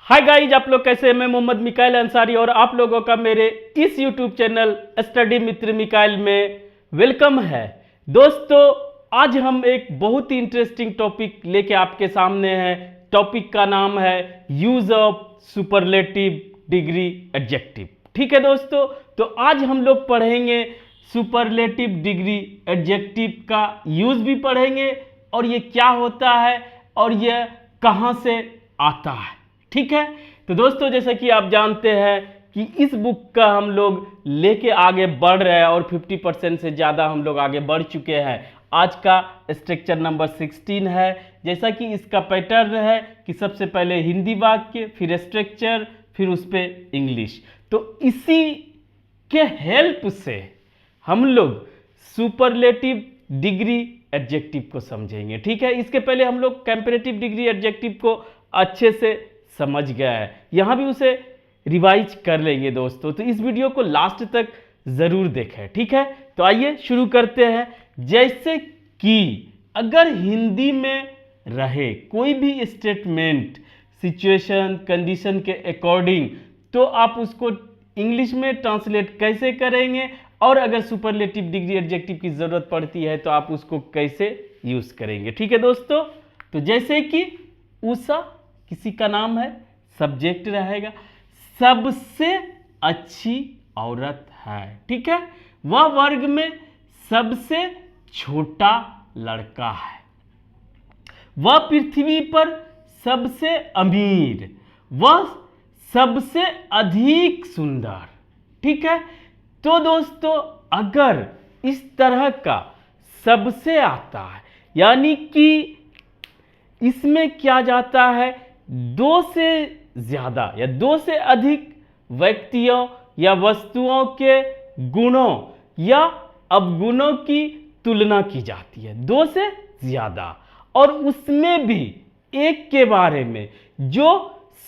Hi guys, आप लोग कैसे हैं? मैं मोहम्मद मिकाइल अंसारी और आप लोगों का मेरे इस यूट्यूब चैनल स्टडी मित्र मिकाइल में वेलकम है। दोस्तों, आज हम एक बहुत ही इंटरेस्टिंग टॉपिक लेके आपके सामने हैं। टॉपिक का नाम है use of superlative degree adjective. ठीक है दोस्तों, तो आज हम लोग पढ़ेंगे सुपरलेटिव डिग्री एडजेक्टिव का यूज भी पढ़ेंगे और ये क्या होता है और ये कहाँ से आता है। ठीक है, तो दोस्तों जैसा कि आप जानते हैं कि इस बुक का हम लोग लेके आगे बढ़ रहे हैं और 50% से ज़्यादा हम लोग आगे बढ़ चुके हैं। आज का स्ट्रक्चर नंबर 16 है। जैसा कि इसका पैटर्न है कि सबसे पहले हिंदी वाक्य, फिर स्ट्रक्चर, फिर उस पर इंग्लिश। तो इसी के हेल्प से हम लोग सुपरलेटिव डिग्री एडजेक्टिव को समझेंगे। ठीक है, इसके पहले हम लोग कंपैरेटिव डिग्री एडजेक्टिव को अच्छे से समझ गया है, यहाँ भी उसे रिवाइज कर लेंगे दोस्तों। तो इस वीडियो को लास्ट तक जरूर देखें। ठीक है, तो आइए शुरू करते हैं। जैसे कि अगर हिंदी में रहे कोई भी स्टेटमेंट सिचुएशन कंडीशन के अकॉर्डिंग, तो आप उसको इंग्लिश में ट्रांसलेट कैसे करेंगे और अगर सुपरलेटिव डिग्री एडजेक्टिव की जरूरत पड़ती है तो आप उसको कैसे यूज करेंगे। ठीक है दोस्तों, तो जैसे कि उषा किसी का नाम है, सब्जेक्ट रहेगा, सबसे अच्छी औरत है। ठीक है, वह वर्ग में सबसे छोटा लड़का है, वह पृथ्वी पर सबसे अमीर, वह सबसे अधिक सुंदर। ठीक है, तो दोस्तों अगर इस तरह का सबसे आता है यानी कि इसमें क्या जाता है, दो से ज्यादा या दो से अधिक व्यक्तियों या वस्तुओं के गुणों या अवगुणों की तुलना की जाती है, दो से ज्यादा, और उसमें भी एक के बारे में जो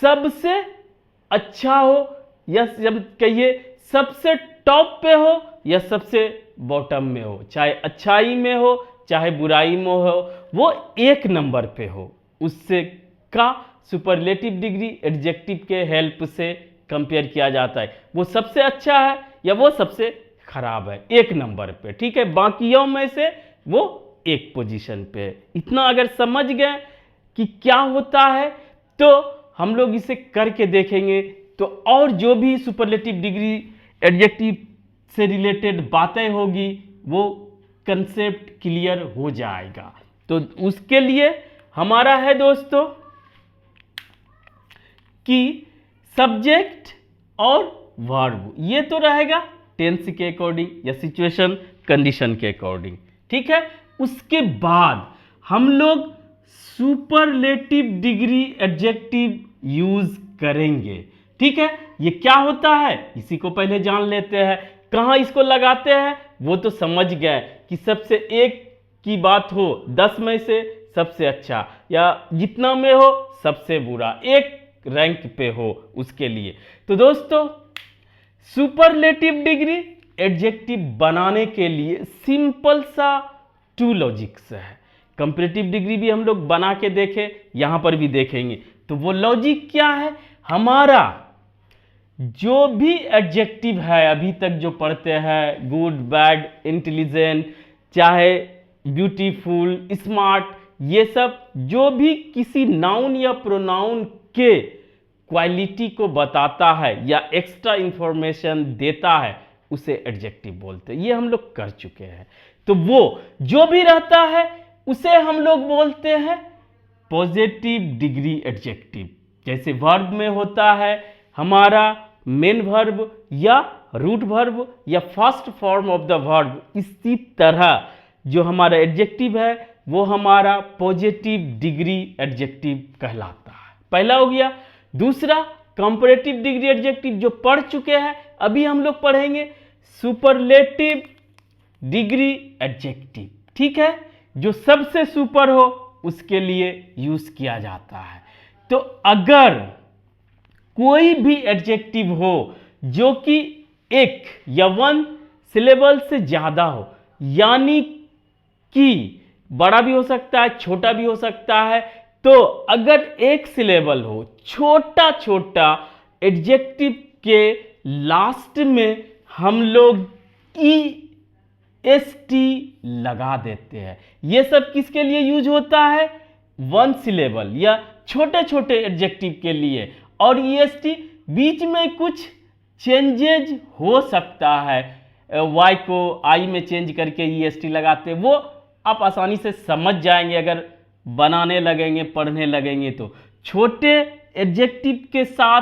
सबसे अच्छा हो या जब कहिए सबसे टॉप पे हो या सबसे बॉटम में हो, चाहे अच्छाई में हो चाहे बुराई में हो, वो एक नंबर पे हो, उससे का सुपरलेटिव डिग्री एडजेक्टिव के हेल्प से कंपेयर किया जाता है। वो सबसे अच्छा है या वो सबसे खराब है, एक नंबर पे। ठीक है, बाकियों में से वो एक पोजीशन पे है। इतना अगर समझ गए कि क्या होता है तो हम लोग इसे करके देखेंगे, तो और जो भी सुपरलेटिव डिग्री एडजेक्टिव से रिलेटेड बातें होगी वो कंसेप्ट क्लियर हो जाएगा। तो उसके लिए हमारा है दोस्तों कि सब्जेक्ट और वर्ब, ये तो रहेगा टेंस के अकॉर्डिंग या सिचुएशन कंडीशन के अकॉर्डिंग। ठीक है, उसके बाद हम लोग सुपरलेटिव डिग्री एडजेक्टिव यूज करेंगे। ठीक है, ये क्या होता है इसी को पहले जान लेते हैं। कहाँ इसको लगाते हैं वो तो समझ गए कि सबसे एक की बात हो, 10 में से सबसे अच्छा या जितना में हो सबसे बुरा, एक रैंक पे हो उसके लिए। तो दोस्तों सुपरलेटिव डिग्री एडजेक्टिव बनाने के लिए सिंपल सा 2 लॉजिक्स है। कंपैरेटिव डिग्री भी हम लोग बना के देखें, यहां पर भी देखेंगे। तो वो लॉजिक क्या है, हमारा जो भी एडजेक्टिव है अभी तक जो पढ़ते हैं, गुड, बैड, इंटेलिजेंट, चाहे ब्यूटीफुल, स्मार्ट, ये सब जो भी किसी नाउन या प्रोनाउन के क्वालिटी को बताता है या एक्स्ट्रा इंफॉर्मेशन देता है उसे एडजेक्टिव बोलते हैं। ये हम लोग कर चुके हैं। तो वो जो भी रहता है उसे हम लोग बोलते हैं पॉजिटिव डिग्री एडजेक्टिव। जैसे वर्ब में होता है हमारा मेन वर्ब या रूट वर्ब या first form of the verb, इसी तरह जो हमारा एडजेक्टिव है वो हमारा पॉजिटिव डिग्री एडजेक्टिव कहलाता है। पहला हो गया। दूसरा कंपैरेटिव डिग्री एडजेक्टिव जो पढ़ चुके हैं, अभी हम लोग पढ़ेंगे सुपरलेटिव डिग्री एडजेक्टिव। ठीक है, जो सबसे सुपर हो उसके लिए यूज किया जाता है। तो अगर कोई भी एडजेक्टिव हो जो कि एक या 1 सिलेबल से ज्यादा हो, यानी कि बड़ा भी हो सकता है छोटा भी हो सकता है, तो अगर एक सिलेबल हो, छोटा छोटा एडजेक्टिव के लास्ट में हम लोग EST लगा देते हैं। ये सब किसके लिए यूज होता है? वन सिलेबल या छोटे छोटे एडजेक्टिव के लिए। और EST बीच में कुछ चेंजेज हो सकता है, Y को I में चेंज करके EST लगाते, वो आप आसानी से समझ जाएंगे अगर बनाने लगेंगे, पढ़ने लगेंगे। तो छोटे एडजेक्टिव के साथ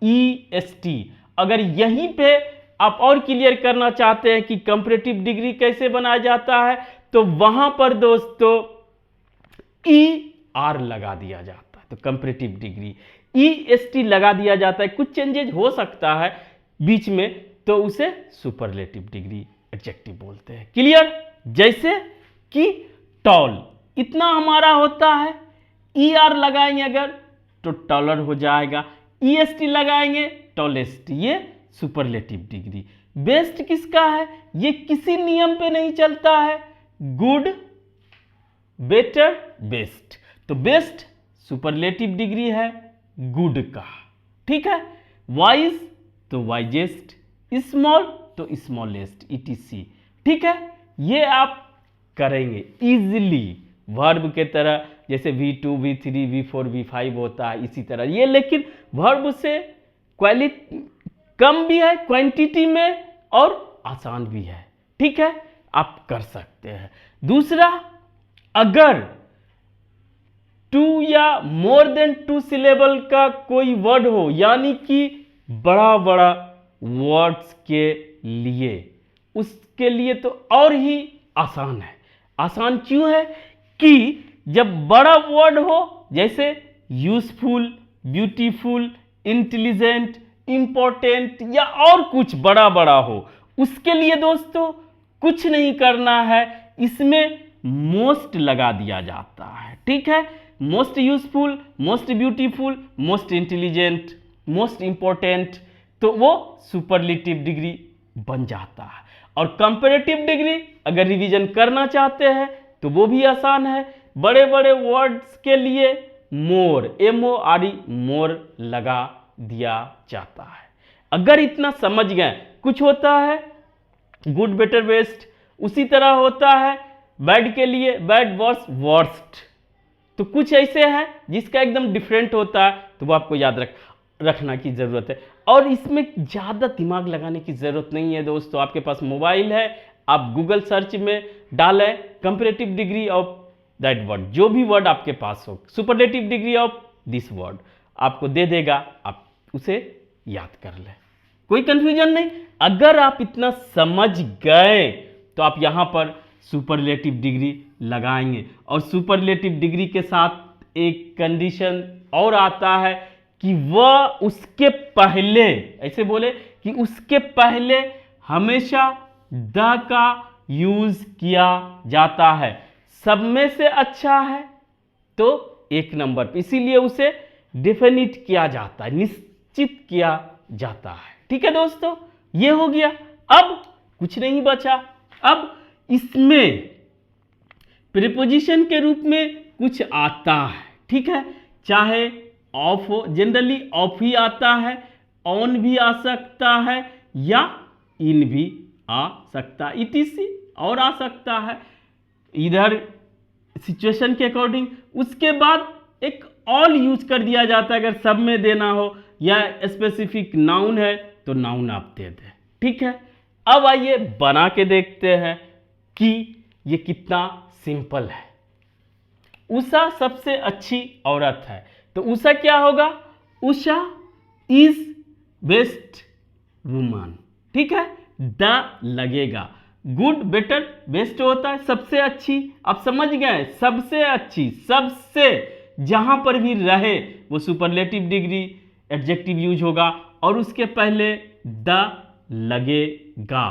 EST, अगर यहीं पे आप और क्लियर करना चाहते हैं कि कंपैरेटिव डिग्री कैसे बनाया जाता है, तो वहां पर दोस्तों ER लगा दिया जाता है। तो कंपैरेटिव डिग्री EST लगा दिया जाता है। कुछ चेंजेज हो सकता है बीच में, तो उसे सुपरलेटिव डिग्री एडजेक्टिव बोलते हैं। क्लियर? जैसे कि टॉल, इतना हमारा होता है, ER लगाएंगे अगर तो टॉलर हो जाएगा, EST लगाएंगे टॉलेस्ट, ये सुपरलेटिव डिग्री। बेस्ट किसका है? ये किसी नियम पे नहीं चलता है, गुड, बेटर, बेस्ट। तो बेस्ट सुपरलेटिव डिग्री है गुड का, ठीक है। वाइज तो वाइजेस्ट, स्मॉल तो स्मॉलेस्ट, ETC, ठीक है। ये आप करेंगे इजीली वर्ब के तरह, जैसे V2, V3, V4, V5 होता है, इसी तरह ये। लेकिन वर्ब से क्वालिटी कम भी है क्वांटिटी में और आसान भी है, ठीक है, आप कर सकते हैं। दूसरा, अगर 2 या मोर देन 2 सिलेबल का कोई वर्ड हो, यानी कि बड़ा बड़ा वर्ड्स के लिए, उसके लिए तो और ही आसान है। आसान क्यों है? कि जब बड़ा वर्ड हो, जैसे यूजफुल, ब्यूटीफुल, इंटेलिजेंट, इंपॉर्टेंट या और कुछ बड़ा बड़ा हो, उसके लिए दोस्तों कुछ नहीं करना है, इसमें मोस्ट लगा दिया जाता है, ठीक है। Most useful, most beautiful, most intelligent, most important, तो वो सुपरलेटिव डिग्री बन जाता है। और कंपैरेटिव डिग्री अगर रिवीजन करना चाहते हैं तो वो भी आसान है। बड़े बड़े वर्ड्स के लिए मोर, MORE, मोर लगा दिया जाता है। अगर इतना समझ गए, कुछ होता है गुड, बेटर, बेस्ट, उसी तरह होता है बैड के लिए बैड, वर्स, वर्स्ट। तो कुछ ऐसे हैं जिसका एकदम डिफरेंट होता है, तो वो आपको याद रखना की ज़रूरत है। और इसमें ज़्यादा दिमाग लगाने की ज़रूरत नहीं है दोस्तों। आपके पास मोबाइल है, आप गूगल सर्च में डालें comparative degree of that word, जो भी वर्ड आपके पास हो, superlative degree of this word, आपको दे देगा, आप उसे याद कर लें, कोई कंफ्यूजन नहीं। अगर आप इतना समझ गए तो आप यहाँ पर सुपरलेटिव डिग्री लगाएंगे। और सुपरलेटिव डिग्री के साथ एक कंडीशन और आता है कि वह उसके पहले, ऐसे बोले कि उसके पहले हमेशा द का यूज किया जाता है। सब में से अच्छा है तो 1 नंबर पे, इसीलिए उसे डेफिनिट किया जाता है, निश्चित किया जाता है, ठीक है दोस्तों। ये हो गया। अब कुछ नहीं बचा, अब इसमें प्रीपोजिशन के रूप में कुछ आता है, ठीक है। चाहे ऑफ हो, जनरली ऑफ ही आता है, ऑन भी आ सकता है या इन भी आ सकता है, ETC और आ सकता है, इधर सिचुएशन के अकॉर्डिंग। उसके बाद एक ऑल यूज कर दिया जाता है अगर सब में देना हो, या स्पेसिफिक नाउन है तो नाउन आप दे दें, ठीक है। अब आइए बना के देखते हैं कि ये कितना सिंपल है। उषा सबसे अच्छी औरत है, तो उषा क्या होगा? उषा इज बेस्ट वुमन, ठीक है, द लगेगा। गुड, बेटर, बेस्ट होता है सबसे अच्छी, आप समझ गए, सबसे अच्छी, सबसे जहां पर भी रहे वो सुपरलेटिव डिग्री एडजेक्टिव यूज होगा और उसके पहले द लगेगा।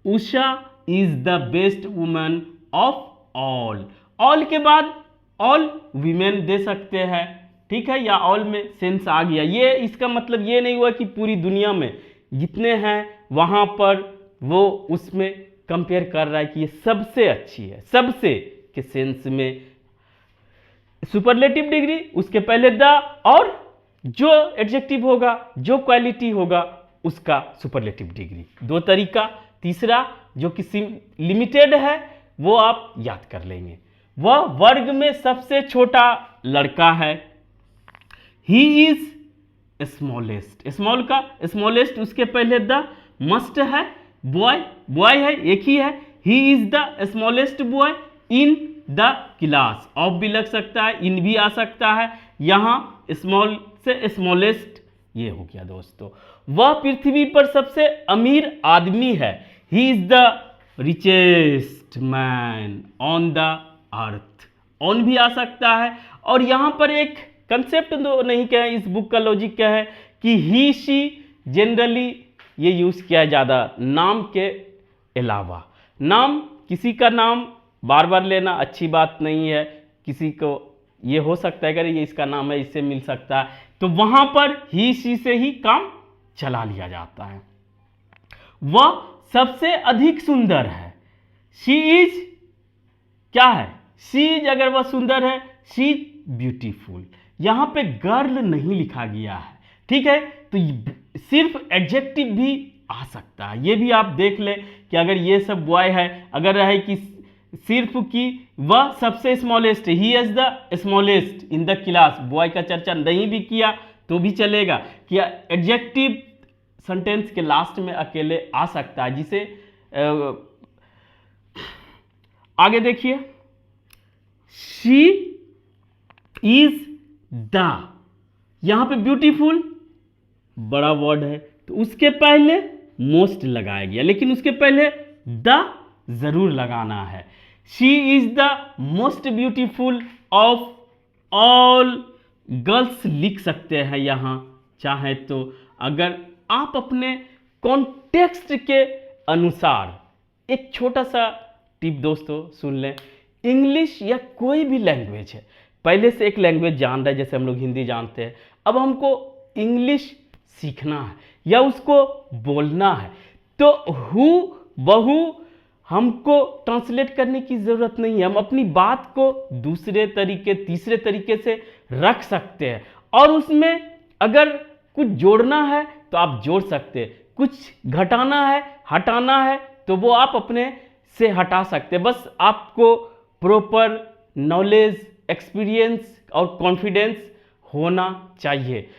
Usha is the best woman of all, all के बाद ऑल वीमेन दे सकते हैं, ठीक है, या ऑल में सेंस आ गया। ये इसका मतलब ये नहीं हुआ कि पूरी दुनिया में जितने हैं वहां पर वो उसमें कंपेयर कर रहा है कि ये सबसे अच्छी है, सबसे के सेंस में सुपरलेटिव डिग्री, उसके पहले द, और जो एडजेक्टिव होगा, जो क्वालिटी होगा, उसका सुपरलेटिव डिग्री। दो तरीका। तीसरा जो कि लिमिटेड है वो आप याद कर लेंगे। वह वर्ग में सबसे छोटा लड़का है। ही इज स्मॉलेस्ट, स्मॉल का स्मॉलेस्ट, उसके पहले द, मस्ट है, बॉय, बॉय है, एक ही है। He is the smallest boy in the class. Of भी लग सकता है, इन भी आ सकता है। यहां स्मॉल से स्मॉलेस्ट ये हो गया दोस्तों। वह पृथ्वी पर सबसे अमीर आदमी है। He is the richest man on the earth. On भी आ सकता है। और यहां पर एक कंसेप्ट तो नहीं क्या है, इस बुक का लॉजिक क्या है कि ही शी जनरली ये यूज किया है ज़्यादा नाम के अलावा। नाम, किसी का नाम बार बार लेना अच्छी बात नहीं है। किसी को ये हो सकता है कि ये इसका नाम है, इससे मिल सकता है, तो वहां पर ही शी से ही काम चला लिया जाता है। वह सबसे अधिक सुंदर है। शी इज क्या है, शी इज अगर वह सुंदर है, शी ब्यूटीफुल। यहां पे गर्ल नहीं लिखा गया है, ठीक है, तो सिर्फ एडजेक्टिव भी आ सकता है। ये भी आप देख ले कि अगर ये सब बॉय है, अगर है कि सिर्फ कि वह सबसे smallest, he is the smallest in the class, boy का चर्चा नहीं भी किया तो भी चलेगा कि एडजेक्टिव सेंटेंस के लास्ट में अकेले आ सकता है, जिसे आगे देखिए, शी इज द, यहां पे ब्यूटीफुल बड़ा वर्ड है तो उसके पहले मोस्ट लगाया गया, लेकिन उसके पहले द जरूर लगाना है। She is the most beautiful of all girls लिख सकते हैं यहां चाहे तो। अगर आप अपने कॉन्टेक्स्ट के अनुसार एक छोटा सा टिप दोस्तों सुन लें, इंग्लिश या कोई भी लैंग्वेज है, पहले से एक लैंग्वेज जान रहा है, जैसे हम लोग हिंदी जानते हैं, अब हमको इंग्लिश सीखना है या उसको बोलना है, तो हु बहु हमको ट्रांसलेट करने की ज़रूरत नहीं है। हम अपनी बात को दूसरे तरीके, तीसरे तरीके से रख सकते हैं, और उसमें अगर कुछ जोड़ना है तो आप जोड़ सकते हैं, कुछ घटाना है, हटाना है, तो वो आप अपने से हटा सकते हैं। बस आपको प्रॉपर नॉलेज, एक्सपीरियंस और कॉन्फिडेंस होना चाहिए।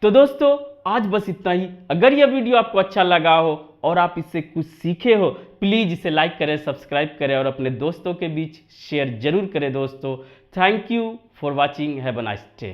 तो दोस्तों आज बस इतना ही। अगर यह वीडियो आपको अच्छा लगा हो और आप इससे कुछ सीखे हो, प्लीज़ इसे लाइक करें, सब्सक्राइब करें और अपने दोस्तों के बीच शेयर जरूर करें दोस्तों। Thank you for watching, have a nice day.